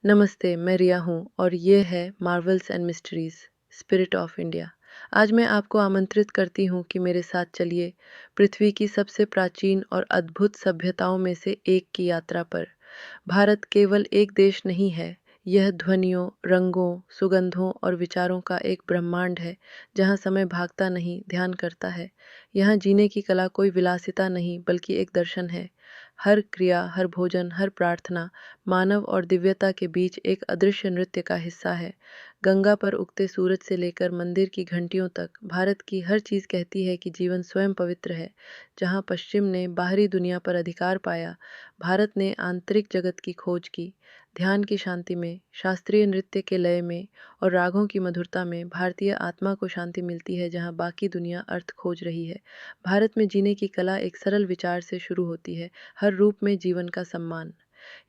नमस्ते, मैं रिया हूँ और ये है Marvels and mysteries spirit of India. आज मैं आपको आमंत्रित करती हूँ कि मेरे साथ चलिए पृथ्वी की सबसे प्राचीन और अद्भुत सभ्यताओं में से एक की यात्रा पर। भारत केवल एक देश नहीं है, यह ध्वनियों, रंगों, सुगंधों और विचारों का एक ब्रह्मांड है जहाँ समय भागता नहीं, ध्यान करता है। यहाँ जीने की कला कोई विलासिता नहीं बल्कि एक दर्शन है। हर क्रिया, हर भोजन, हर प्रार्थना मानव और दिव्यता के बीच एक अदृश्य नृत्य का हिस्सा है। गंगा पर उगते सूरज से लेकर मंदिर की घंटियों तक भारत की हर चीज़ कहती है कि जीवन स्वयं पवित्र है। जहाँ पश्चिम ने बाहरी दुनिया पर अधिकार पाया, भारत ने आंतरिक जगत की खोज की। ध्यान की शांति में, शास्त्रीय नृत्य के लय में और रागों की मधुरता में भारतीय आत्मा को शांति मिलती है, जहाँ बाकी दुनिया अर्थ खोज रही है। भारत में जीने की कला एक सरल विचार से शुरू होती है, हर रूप में जीवन का सम्मान।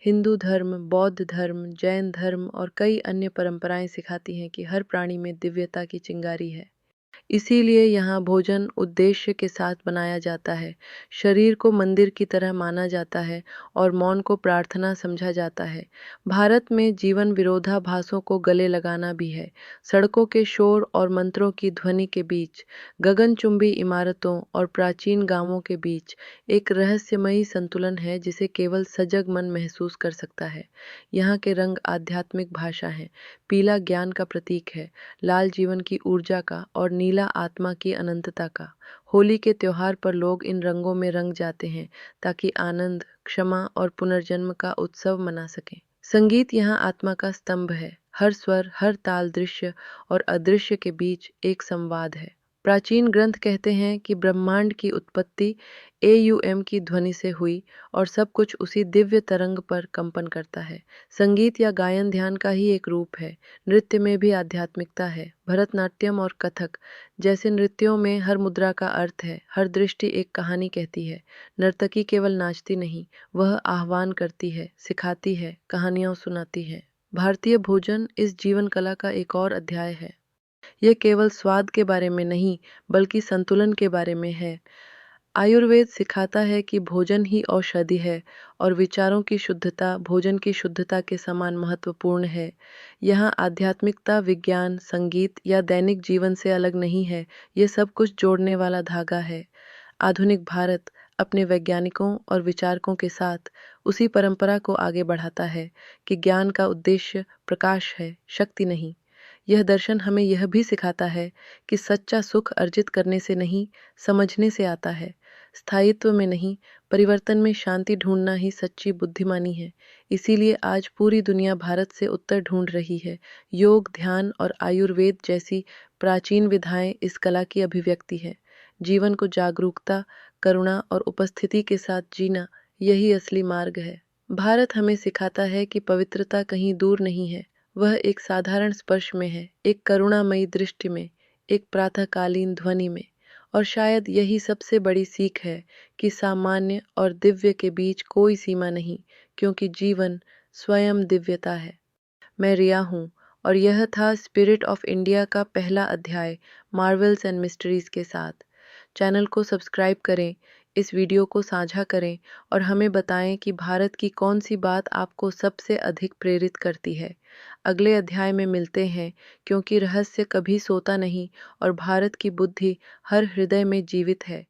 हिंदू धर्म, बौद्ध धर्म, जैन धर्म और कई अन्य परंपराएं सिखाती हैं कि हर प्राणी में दिव्यता की चिंगारी है। इसीलिए यहाँ भोजन उद्देश्य के साथ बनाया जाता है, शरीर को मंदिर की तरह माना जाता है और मौन को प्रार्थना समझा जाता है। भारत में जीवन विरोधाभासों को गले लगाना भी है। सड़कों के शोर और मंत्रों की ध्वनि के बीच, गगनचुंबी इमारतों और प्राचीन गांवों के बीच एक रहस्यमयी संतुलन है जिसे केवल सजग मन महसूस कर सकता है। यहाँ के रंग आध्यात्मिक भाषा हैं, पीला ज्ञान का प्रतीक है, लाल जीवन की ऊर्जा का और नीला आत्मा की अनंतता का। होली के त्योहार पर लोग इन रंगों में रंग जाते हैं ताकि आनंद, क्षमा और पुनर्जन्म का उत्सव मना सकें। संगीत यहाँ आत्मा का स्तंभ है। हर स्वर, हर ताल दृश्य और अदृश्य के बीच एक संवाद है। प्राचीन ग्रंथ कहते हैं कि ब्रह्मांड की उत्पत्ति एयुएम की ध्वनि से हुई और सब कुछ उसी दिव्य तरंग पर कंपन करता है। संगीत या गायन ध्यान का ही एक रूप है। नृत्य में भी आध्यात्मिकता है। भरतनाट्यम और कथक जैसे नृत्यों में हर मुद्रा का अर्थ है, हर दृष्टि एक कहानी कहती है। नर्तकी केवल नाचती नहीं, वह आह्वान करती है, सिखाती है, कहानियां सुनाती है। भारतीय भोजन इस जीवन कला का एक और अध्याय है। यह केवल स्वाद के बारे में नहीं बल्कि संतुलन के बारे में है। आयुर्वेद सिखाता है कि भोजन ही औषधि है और विचारों की शुद्धता भोजन की शुद्धता के समान महत्वपूर्ण है। यहाँ आध्यात्मिकता विज्ञान, संगीत या दैनिक जीवन से अलग नहीं है, ये सब कुछ जोड़ने वाला धागा है। आधुनिक भारत अपने वैज्ञानिकों और विचारकों के साथ उसी परंपरा को आगे बढ़ाता है कि ज्ञान का उद्देश्य प्रकाश है, शक्ति नहीं। यह दर्शन हमें यह भी सिखाता है कि सच्चा सुख अर्जित करने से नहीं, समझने से आता है। स्थायित्व में नहीं, परिवर्तन में शांति ढूंढना ही सच्ची बुद्धिमानी है। इसीलिए आज पूरी दुनिया भारत से उत्तर ढूंढ रही है। योग, ध्यान और आयुर्वेद जैसी प्राचीन विधाएं इस कला की अभिव्यक्ति है। जीवन को जागरूकता, करुणा और उपस्थिति के साथ जीना, यही असली मार्ग है। भारत हमें सिखाता है कि पवित्रता कहीं दूर नहीं है, वह एक साधारण स्पर्श में है, एक करुणामयी दृष्टि में, एक प्रातःकालीन ध्वनि में। और शायद यही सबसे बड़ी सीख है कि सामान्य और दिव्य के बीच कोई सीमा नहीं, क्योंकि जीवन स्वयं दिव्यता है। मैं रिया हूँ और यह था स्पिरिट ऑफ इंडिया का पहला अध्याय मार्वल्स एंड मिस्ट्रीज के साथ। चैनल को सब्सक्राइब करें, इस वीडियो को साझा करें और हमें बताएं कि भारत की कौन सी बात आपको सबसे अधिक प्रेरित करती है। अगले अध्याय में मिलते हैं, क्योंकि रहस्य कभी सोता नहीं और भारत की बुद्धि हर हृदय में जीवित है।